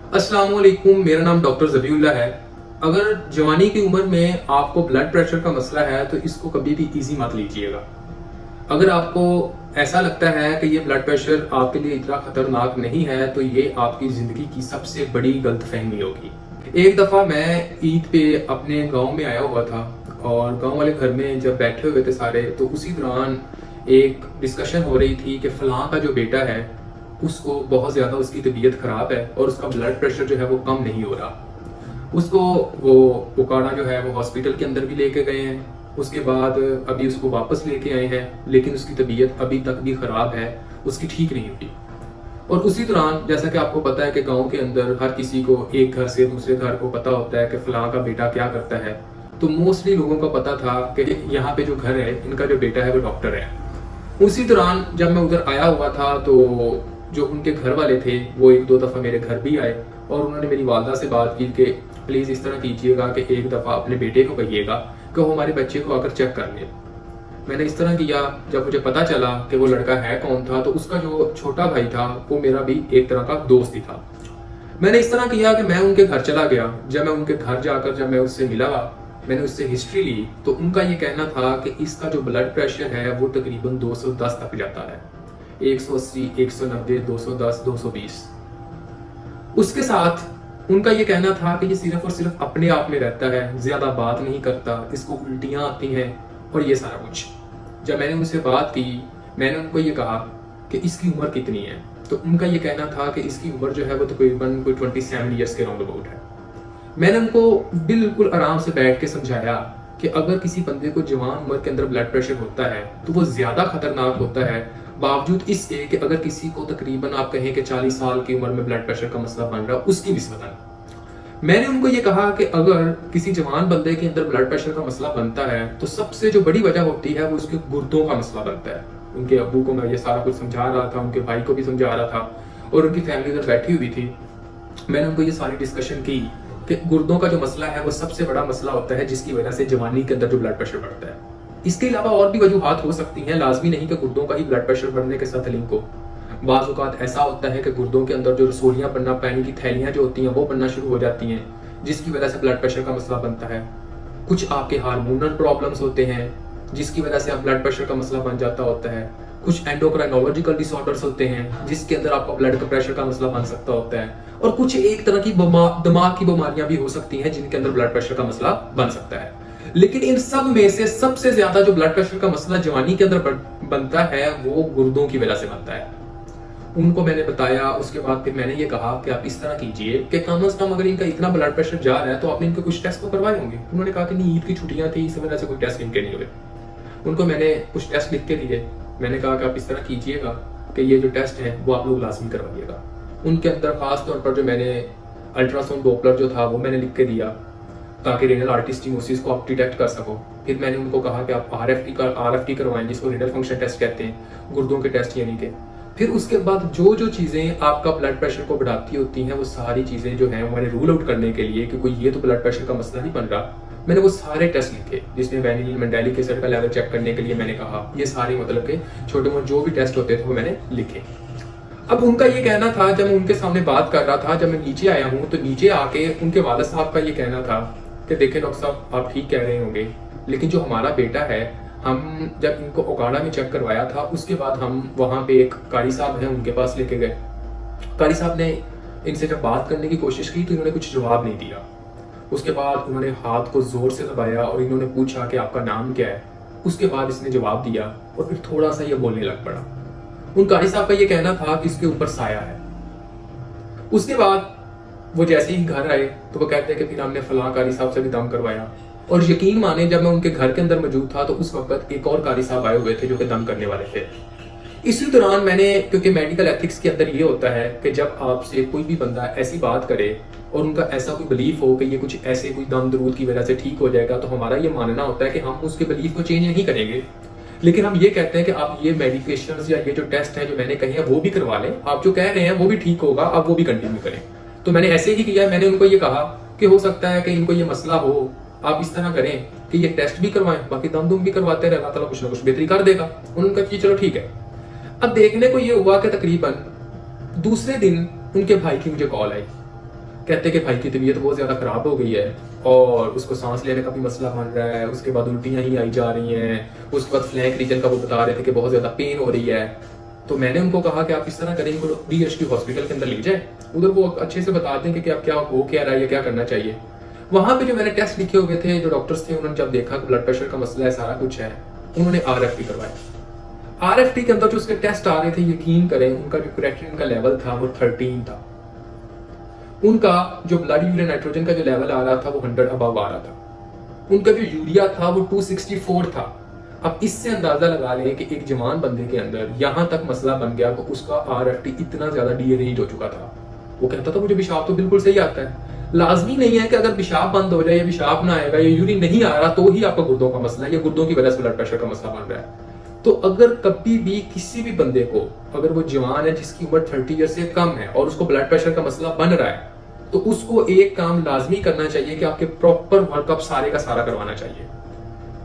अस्सलाम वालेकुम, मेरा नाम डॉक्टर ज़बीउल्लाह है। अगर जवानी की उम्र में आपको ब्लड प्रेशर का मसला है तो इसको कभी भी इजी मत लीजिएगा। अगर आपको ऐसा लगता है कि ये ब्लड प्रेशर आपके लिए इतना खतरनाक नहीं है तो ये आपकी ज़िंदगी की सबसे बड़ी गलतफहमी होगी। एक दफ़ा मैं ईद पे अपने गांव में आया हुआ था और गांव वाले घर में जब बैठे हुए थे सारे, तो उसी दौरान एक डिस्कशन हो रही थी कि फलां का जो बेटा है उसको बहुत ज़्यादा उसकी तबीयत ख़राब है और उसका ब्लड प्रेशर जो है वो कम नहीं हो रहा। उसको वो पुकारा जो है वो हॉस्पिटल के अंदर भी लेके गए हैं, उसके बाद अभी उसको वापस लेके आए हैं, लेकिन उसकी तबीयत अभी तक भी ख़राब है, उसकी ठीक नहीं हुई। और उसी दौरान जैसा कि आपको पता है कि गांव के अंदर हर किसी को एक घर से दूसरे घर को पता होता है कि फलां का बेटा क्या करता है, तो मोस्टली लोगों को पता था कि यहाँ पे जो घर है इनका जो बेटा है वो डॉक्टर है। उसी दौरान जब मैं उधर आया हुआ था तो जो उनके घर वाले थे वो एक दो दफ़ा मेरे घर भी आए और उन्होंने मेरी वालदा से बात की कि प्लीज़ इस तरह कीजिएगा कि एक दफ़ा अपने बेटे को कहिएगा कि वो हमारे बच्चे को आकर चेक कर ले। मैंने इस तरह किया। जब मुझे पता चला कि वो लड़का है कौन था, तो उसका जो छोटा भाई था वो मेरा भी एक तरह का दोस्त ही था। मैंने इस तरह किया कि मैं उनके घर चला गया। जब मैं उनके घर जाकर जब मैं उससे मिला, मैंने उससे हिस्ट्री ली, तो उनका ये कहना था कि इसका जो ब्लड प्रेशर है वो तकरीबन 210 तक जाता है, 180, 190, 210, 220। उसके साथ उनका ये कहना था कि ये सिर्फ और सिर्फ अपने आप में रहता है, ज्यादा बात नहीं करता, इसको उल्टियां आती हैं और ये सारा कुछ। जब मैंने उनसे बात की, मैंने उनको ये कहा कि इसकी उम्र कितनी है, तो उनका ये कहना था कि इसकी उम्र जो है वो तकरीबन कोई 27 ईयर्स के राउंड अबाउट है। मैंने उनको बिल्कुल आराम से बैठ के समझाया कि अगर किसी बंदे को जवान उम्र के अंदर ब्लड प्रेशर होता है तो वो ज्यादा खतरनाक होता है, बावजूद इसके कि अगर किसी को तकरीबन आप कहें कि 40 साल की उम्र में ब्लड प्रेशर का मसला बन रहा उसकी निस्बतन। मैंने उनको ये कहा कि अगर किसी जवान बंदे के अंदर ब्लड प्रेशर का मसला बनता है तो सबसे जो बड़ी वजह होती है वो उसके गुर्दों का मसला बनता है। उनके अब्बू को मैं ये सारा कुछ समझा रहा था, उनके भाई को भी समझा रहा था और उनकी फैमिली इधर बैठी हुई थी। मैंने उनको ये सारी डिस्कशन की कि गुर्दों का जो मसला है वो सबसे बड़ा मसला होता है जिसकी वजह से जवानी के अंदर जो ब्लड प्रेशर बढ़ता है। इसके अलावा और भी वजूहात हो सकती हैं, लाजमी नहीं कि गुर्दों का ही ब्लड प्रेशर बढ़ने के साथ लिंक हो। बाज़ औक़ात ऐसा होता है कि गुर्दों के अंदर जो रसोलियाँ बनना, पानी की थैलियाँ जो होती हैं वो बनना शुरू हो जाती हैं, जिसकी वजह से ब्लड प्रेशर का मसला बनता है। कुछ आपके हार्मोनल प्रॉब्लम्स होते हैं जिसकी वजह से आप ब्लड प्रेशर का मसला बन जाता होता है। कुछ एंडोक्राइनोलॉजिकल डिसऑर्डर्स होते हैं जिसके अंदर आपका ब्लड प्रेशर का मसला बन सकता होता है। और कुछ एक तरह की दिमाग की बीमारियां भी हो सकती हैं जिनके अंदर ब्लड प्रेशर का मसला बन सकता है। लेकिन इन सब में से सबसे ज्यादा जो ब्लड प्रेशर का मसला जवानी के अंदर बनता है वो गुर्दों की वजह से बनता है। उनको मैंने बताया, उसके बाद फिर मैंने ये कहा कि आप इस तरह कीजिए कि कम से कम अगर इनका इतना ब्लड प्रेशर जा रहा है तो आपने इनके कुछ टेस्ट तो करवाए होंगे। उन्होंने कहा कि नहीं, ईद की छुट्टियां थी, इस वजह से कोई टेस्ट इनके नहीं हुए। उनको मैंने कुछ टेस्ट लिख के दिए। मैंने कहा कि आप इस तरह कीजिएगा कि ये जो टेस्ट है वो आप लोग लाजमी करवाइएगा। उनके अंदर खास तौर पर जो मैंने अल्ट्रासाउंड डॉपलर जो था वो मैंने लिख के दिया ताकि रेनल आर्टरी स्टेनोसिस को आप डिटेक्ट कर सको। फिर मैंने उनको कहा कि आप आरएफटी करवाएं, जिसको रेनल फंक्शन टेस्ट कहते हैं, गुर्दों के टेस्ट यानी के। फिर उसके बाद जो जो चीज़ें आपका ब्लड प्रेशर को बढ़ाती होती हैं वो सारी चीज़ें जो हैं मैंने रूल आउट करने के लिए कि कोई ये तो ब्लड प्रेशर का मसला नहीं बन रहा, मैंने वो सारे टेस्ट लिखे। जिसमें वैनिलीन मेंडेलिक एसिड का लेवल चेक करने के लिए मैंने कहा, ये सारे मतलब के छोटे मोटे जो भी टेस्ट होते थे वो मैंने लिखे। अब उनका ये कहना था, जब मैं उनके सामने बात कर रहा था, जब मैं नीचे आया हूँ तो नीचे आके उनके वालिद साहब का ये कहना था कि देखें डॉक्टर साहब, आप ठीक कह रहे होंगे, लेकिन जो हमारा बेटा है, हम जब इनको ओकाड़ा में चेक करवाया था उसके बाद हम वहाँ पे एक कारी साहब हैं उनके पास लेके गए। कारी साहब ने इनसे जब बात करने की कोशिश की तो इन्होंने कुछ जवाब नहीं दिया। उसके बाद उन्होंने हाथ को जोर से दबाया और इन्होंने पूछा कि आपका नाम क्या है। उसके बाद इसने जवाब दिया और फिर थोड़ा सा ये बोलने लग पड़ा। उन कारी साहब का ये कहना था कि इसके ऊपर साया है। उसके बाद वो जैसे ही घर आए तो वो कहते हैं कि फिर हमने फलां कारी साहब से भी दम करवाया। और यकीन माने, जब मैं उनके घर के अंदर मौजूद था तो उस वक्त एक और कारी साहब आए हुए थे जो कि दम करने वाले थे। इसी दौरान मैंने, क्योंकि मेडिकल एथिक्स के अंदर ये होता है कि जब आपसे कोई भी बंदा ऐसी बात करे और उनका ऐसा कोई बिलीफ हो कि ये कुछ ऐसे कोई दम दरूद की वजह से ठीक हो जाएगा, तो हमारा ये मानना होता है कि हम उसके बिलीफ को चेंज नहीं करेंगे, लेकिन हम ये कहते हैं कि आप ये मेडिकेशन या ये जो टेस्ट है जो मैंने कहे हैं वो भी करवा लें, आप जो कह रहे हैं वो भी ठीक होगा, आप वो भी कंटिन्यू करें। तो मैंने ऐसे ही किया। मैंने उनको ये कहा कि हो सकता है कि इनको ये मसला हो, आप इस तरह करें कि ये टेस्ट भी करवाएं, बाकी दम दुम भी करवाते रहे, अल्लाह ताला कुछ ना कुछ बेहतरी कर देगा। उन्होंने कहा कि चलो ठीक है। अब देखने को ये हुआ कि तकरीबन दूसरे दिन उनके भाई की मुझे कॉल आई कहते कि भाई की तबीयत बहुत ज़्यादा ख़राब हो गई है और उसको सांस लेने का भी मसला बन रहा है, उसके बाद उल्टियाँ ही आई जा रही हैं, उसके बाद फ्लैंक रीजन का वो बता रहे थे कि बहुत ज़्यादा पेन हो रही है। तो मैंने उनको कहा कि आप इस तरह करें, इनको DHT हॉस्पिटल के अंदर ले जाए, उधर वो अच्छे से बता देंगे कि आप क्या हो क्या रहा है या क्या करना चाहिए। वहाँ पे जो मैंने टेस्ट लिखे हुए थे, जो डॉक्टर्स थे, उन्होंने जब देखा कि ब्लड प्रेशर का मसला है, सारा कुछ है, उन्होंने RFT करवाया। RFT के अंदर जो उसके टेस्ट आ रहे थे, यकीन करें उनका जो क्रेटिनिन का लेवल था वो 13 था। उनका जो ब्लड यूरिया नाइट्रोजन का जो लेवल आ रहा था वो 100 अबव आ रहा था। उनका जो यूरिया था वो 264 था। अब इससे अंदाजा लगा लें कि एक जवान बंदे के अंदर यहां तक मसला बन गया कि उसका RFT इतना ज्यादा डीरेंज हो चुका था। वो कहता था मुझे पेशाब तो बिल्कुल सही आता है। लाजमी नहीं है कि अगर पेशाब बंद हो जाए या पेशाब ना आएगा या यूरिन नहीं आ रहा तो ही आपका गुर्दों का मसला है या गुर्दों की वजह से ब्लड प्रेशर का मसला बन रहा है। तो अगर कभी भी किसी भी बंदे को, अगर वो जवान है जिसकी उम्र 30 ईयर से कम है और उसको ब्लड प्रेशर का मसला बन रहा है, तो उसको एक काम लाजमी करना चाहिए कि आपके प्रॉपर वर्कअप सारे का सारा करवाना चाहिए।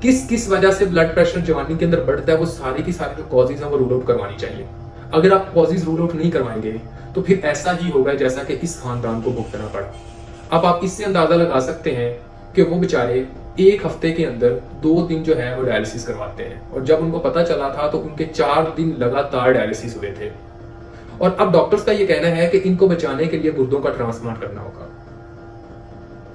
किस किस वजह से ब्लड प्रेशर जवानी के अंदर बढ़ता है, वो सारी की सारी जो कॉजेज हैं वो रूल आउट करवानी चाहिए। अगर आप कॉजेज रूल आउट नहीं करवाएंगे तो फिर ऐसा ही होगा जैसा कि इस खानदान को भुगतना पड़ा। अब आप इससे अंदाजा लगा सकते हैं कि वो बेचारे एक हफ्ते के अंदर 2 दिन जो है वो डायलिसिस करवाते हैं, और जब उनको पता चला था तो उनके 4 दिन लगातार डायलिसिस हुए थे। और अब डॉक्टर्स का ये कहना है कि इनको बचाने के लिए गुर्दों का ट्रांसप्लांट करना होगा।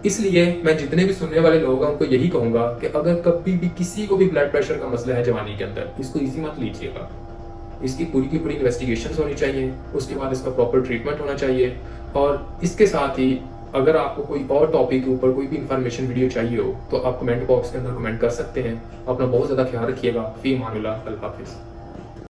इसलिए मैं जितने भी सुनने वाले लोग हैं उनको यही कहूंगा कि अगर कभी भी किसी को भी ब्लड प्रेशर का मसला है जवानी के अंदर, इसको इजी मत लीजिएगा। इसकी पूरी की पूरी इन्वेस्टिगेशन होनी चाहिए, उसके बाद इसका प्रॉपर ट्रीटमेंट होना चाहिए। और इसके साथ ही अगर आपको कोई और टॉपिक के ऊपर कोई भी इंफॉर्मेशन वीडियो चाहिए हो तो आप कमेंट बॉक्स के अंदर कमेंट कर सकते हैं। अपना बहुत ज़्यादा ख्याल रखिएगा। फी अमानिल्लाह, अल्लाह हाफिज़।